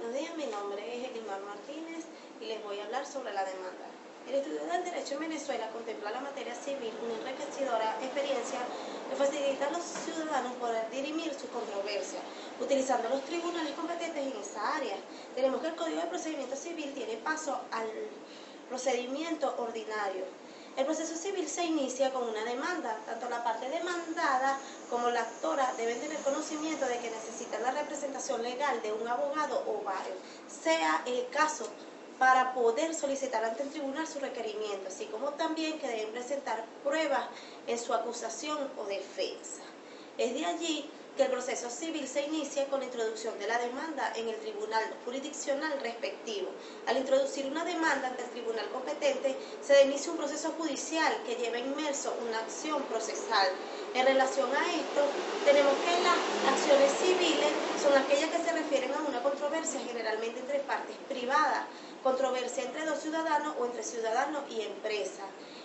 Buenos días, mi nombre es Elimar Martínez y les voy a hablar sobre la demanda. El estudio del derecho en Venezuela contempla la materia civil, una enriquecedora experiencia que facilita a los ciudadanos poder dirimir sus controversias, utilizando los tribunales competentes en esa área. Tenemos que el Código de Procedimiento Civil tiene paso al procedimiento ordinario. El proceso civil se inicia con una demanda. Tanto la parte demandada como la actora deben tener conocimiento de que necesitan la representación legal de un abogado o varios, sea el caso, para poder solicitar ante el tribunal su requerimiento, así como también que deben presentar pruebas en su acusación o defensa. Es de allí que el proceso civil se inicia con la introducción de la demanda en el tribunal jurisdiccional respectivo. Al introducir una demanda ante el tribunal competente, se inicia un proceso judicial que lleva inmerso una acción procesal. En relación a esto, tenemos que las acciones civiles son aquellas que se refieren a una controversia generalmente entre partes privadas, controversia entre dos ciudadanos o entre ciudadanos y empresa,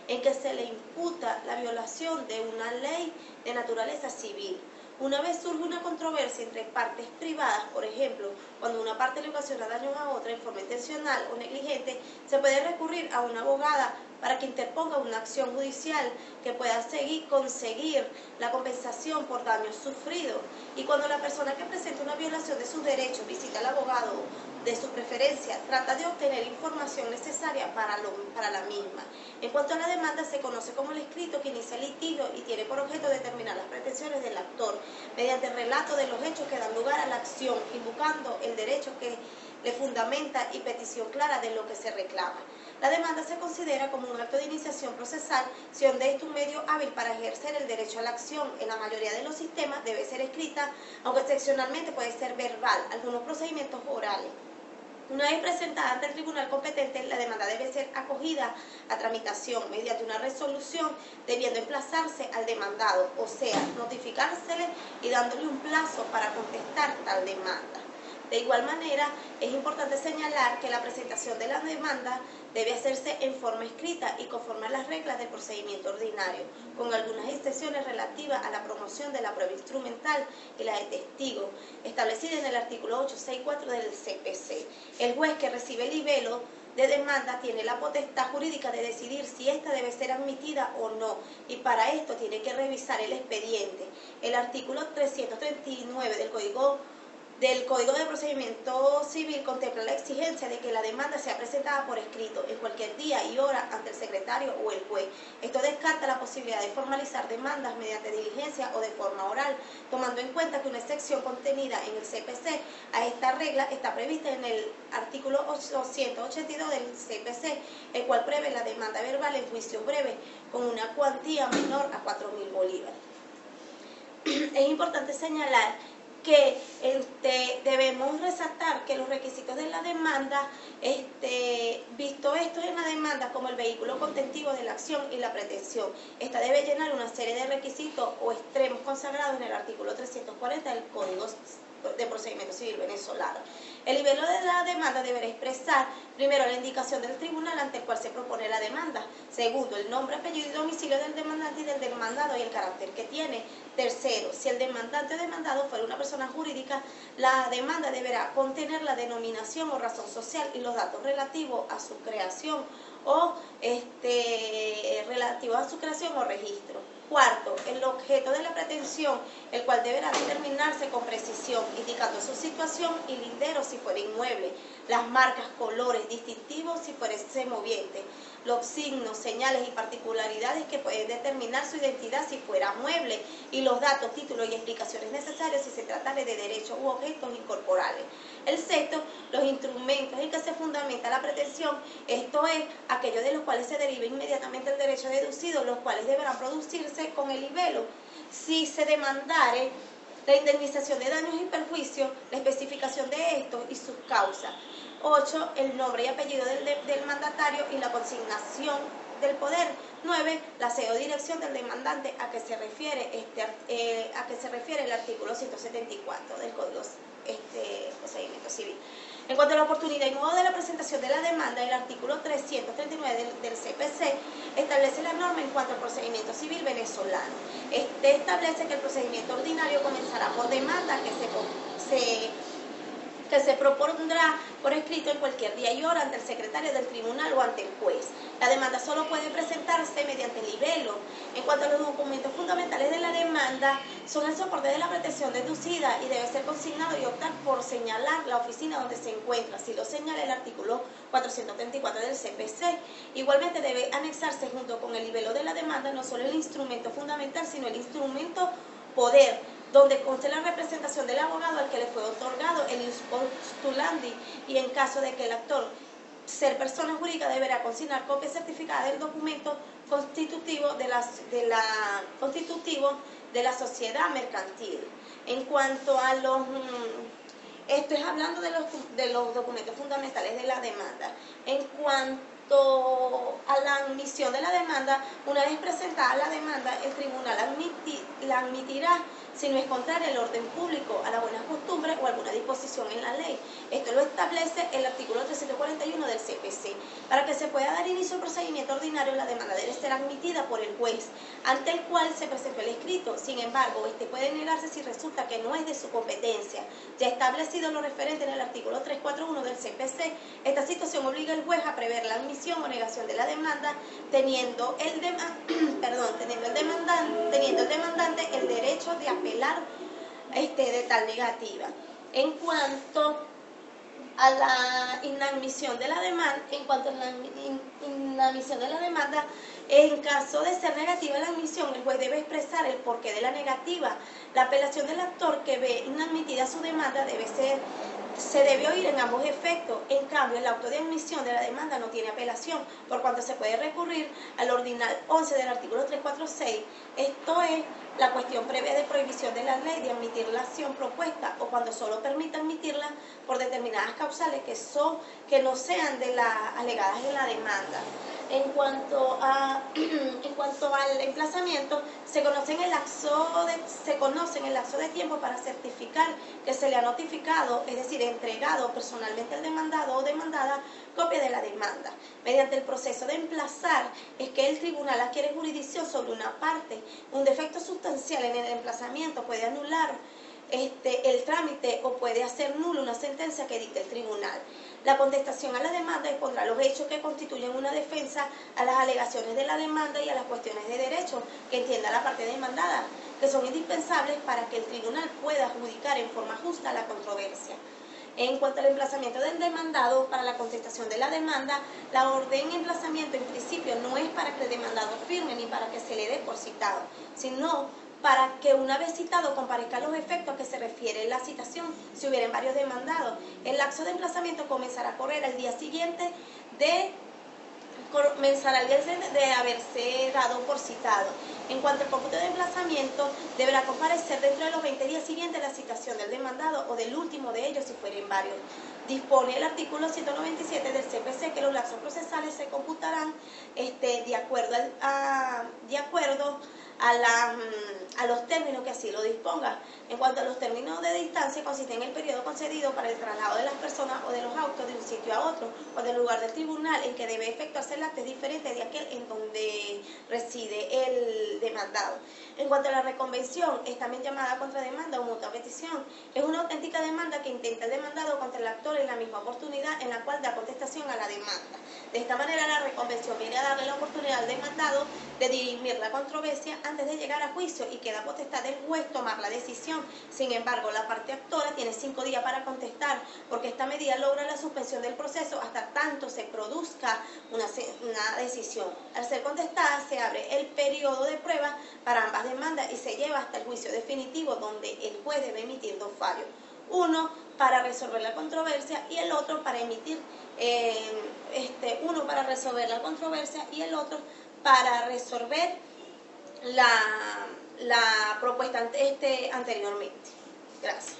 en que se le imputa la violación de una ley de naturaleza civil. Una vez surge una controversia entre partes privadas, por ejemplo, cuando una parte le ocasiona daños a otra en forma intencional o negligente, se puede recurrir a una abogada para que interponga una acción judicial que pueda conseguir la compensación por daños sufridos. Y cuando la persona que presenta una violación de sus derechos visita al abogado de su preferencia, trata de obtener información necesaria para la misma. En cuanto a la demanda, se conoce como el escrito que inicia el litigio y tiene por objeto determinar las pretensiones del actor mediante el relato de los hechos que dan lugar a la acción, invocando el derecho que le fundamenta y petición clara de lo que se reclama. La demanda se considera como un acto de iniciación procesal, siendo este un medio hábil para ejercer el derecho a la acción. En la mayoría de los sistemas debe ser escrita, aunque excepcionalmente puede ser verbal, algunos procedimientos orales. Una vez presentada ante el tribunal competente, la demanda debe ser acogida a tramitación mediante una resolución, debiendo emplazarse al demandado, o sea, notificársele y dándole un plazo para contestar tal demanda. De igual manera, es importante señalar que la presentación de la demanda debe hacerse en forma escrita y conforme a las reglas del procedimiento ordinario, con algunas excepciones relativas a la promoción de la prueba instrumental y la de testigo, establecida en el artículo 864 del CPC. El juez que recibe el libelo de demanda tiene la potestad jurídica de decidir si ésta debe ser admitida o no, y para esto tiene que revisar el expediente. El artículo 339 del Código de Procedimiento Civil contempla la exigencia de que la demanda sea presentada por escrito en cualquier día y hora ante el secretario o el juez. Esto descarta la posibilidad de formalizar demandas mediante diligencia o de forma oral, tomando en cuenta que una excepción contenida en el CPC a esta regla está prevista en el artículo 282 del CPC, el cual prevé la demanda verbal en juicio breve con una cuantía menor a 4.000 bolívares. Es importante señalar que debemos resaltar que los requisitos de la demanda, visto esto en la demanda como el vehículo contentivo de la acción y la pretensión, esta debe llenar una serie de requisitos o extremos consagrados en el artículo 340 del Código de Procedimiento Civil venezolano. El libelo de la demanda deberá expresar, primero, la indicación del tribunal ante el cual se propone la demanda; segundo, el nombre, apellido y domicilio del demandante y del demandado y el carácter que tiene; tercero, si el demandante o demandado fuera una persona jurídica, la demanda deberá contener la denominación o razón social y los datos relativos a su creación o registro. Cuarto, el objeto de la pretensión, el cual deberá determinarse con precisión, indicando su situación y lindero si fuera inmueble, las marcas, colores distintivos si fuera moviente, los signos, señales y particularidades que pueden determinar su identidad si fuera mueble, y los datos, títulos y explicaciones necesarios si se trata de derechos u objetos incorporales. El sexto, los instrumentos en que se fundamenta la pretensión, esto es, aquellos de los cuales se deriva inmediatamente el derecho deducido, los cuales deberán producirse con el libelo. Si se demandare, la indemnización de daños y perjuicios, la especificación de estos y sus causas. 8. El nombre y apellido del mandatario y la consignación del poder. 9. La sede o dirección del demandante a que se refiere el artículo 174 del Código Procedimiento Civil. En cuanto a la oportunidad y modo de la presentación de la demanda, el artículo 339 del CPC establece la norma en cuanto al procedimiento civil venezolano. Establece que el procedimiento ordinario comenzará por demanda que se propondrá por escrito en cualquier día y hora ante el secretario del tribunal o ante el juez. La demanda solo puede presentarse mediante el libelo. En cuanto a los documentos fundamentales de la demanda, son el soporte de la pretensión deducida y debe ser consignado y optar por señalar la oficina donde se encuentra, si lo señala el artículo 434 del CPC. Igualmente debe anexarse junto con el libelo de la demanda no solo el instrumento fundamental, sino el instrumento poder, donde conste la representación del abogado al que le fue otorgado el ius postulandi, y en caso de que el actor ser persona jurídica deberá consignar copia certificada del documento constitutivo de la sociedad mercantil. En cuanto a los esto es hablando de los documentos fundamentales de la demanda. En cuanto a la admisión de la demanda, una vez presentada la demanda, el tribunal la admitirá si no es contraria al orden público, a la buena costumbre o alguna disposición en la ley. Esto lo establece el artículo 341 del CPC. Para que se pueda dar inicio al procedimiento ordinario, la demanda debe ser admitida por el juez, ante el cual se presentó el escrito. Sin embargo, este puede negarse si resulta que no es de su competencia. Ya establecido lo referente en el artículo 341 del CPC, esta situación obliga al juez a prever la admisión o negación de la demanda, teniendo el demandante el derecho de apelar de tal negativa. En cuanto a la inadmisión de la demanda, en caso de ser negativa la admisión, el juez debe expresar el porqué de la negativa. La apelación del actor que ve inadmitida su demanda se debe oír en ambos efectos. En cambio, el auto de admisión de la demanda no tiene apelación, por cuanto se puede recurrir al ordinal 11 del artículo 346. Esto es la cuestión previa de prohibición de la ley de admitir la acción propuesta, o cuando solo permite admitirla por determinadas causales que no sean de las alegadas en la demanda. En cuanto al emplazamiento, se conoce en el lapso de tiempo para certificar que se le ha notificado, es decir, entregado personalmente al demandado o demandada, copia de la demanda. Mediante el proceso de emplazar es que el tribunal adquiere jurisdicción sobre una parte. Un defecto sustancial en el emplazamiento puede anular el trámite o puede hacer nulo una sentencia que dicte el tribunal. La contestación a la demanda expondrá los hechos que constituyen una defensa a las alegaciones de la demanda y a las cuestiones de derecho que entienda la parte demandada, que son indispensables para que el tribunal pueda adjudicar en forma justa la controversia. En cuanto al emplazamiento del demandado para la contestación de la demanda, la orden de emplazamiento en principio no es para que el demandado firme ni para que se le dé por citado, sino para que una vez citado comparezca los efectos a que se refiere la citación si hubieran varios demandados. El lapso de emplazamiento comenzará a correr al día siguiente de haberse dado por citado. En cuanto al cómputo de emplazamiento, deberá comparecer dentro de los 20 días siguientes a la citación del demandado o del último de ellos si fueren varios. Dispone el artículo 197 del CPC que los lapsos procesales se computarán de acuerdo a los términos que así lo disponga. En cuanto a los términos de distancia, consiste en el periodo concedido para el traslado de las personas o de los autos de un sitio a otro, o del lugar del tribunal en que debe efectuarse el acto es diferente de aquel en donde reside el demandado. En cuanto a la reconvención, es también llamada contrademanda o mutua petición. Es una auténtica demanda que intenta el demandado contra el actor en la misma oportunidad en la cual da contestación a la demanda. De esta manera, la reconvención viene a darle la oportunidad al demandado de dirimir la controversia antes de llegar a juicio y queda potestad del juez tomar la decisión. Sin embargo, la parte actora tiene 5 días para contestar, porque esta medida logra la suspensión del proceso hasta tanto se produzca una decisión. Al ser contestada, se abre el periodo de prueba para ambas demandas y se lleva hasta el juicio definitivo, donde el juez debe emitir 2 fallos. Uno para resolver la controversia y el otro para emitir, uno para resolver la controversia y el otro para resolver la propuesta anteriormente. Gracias.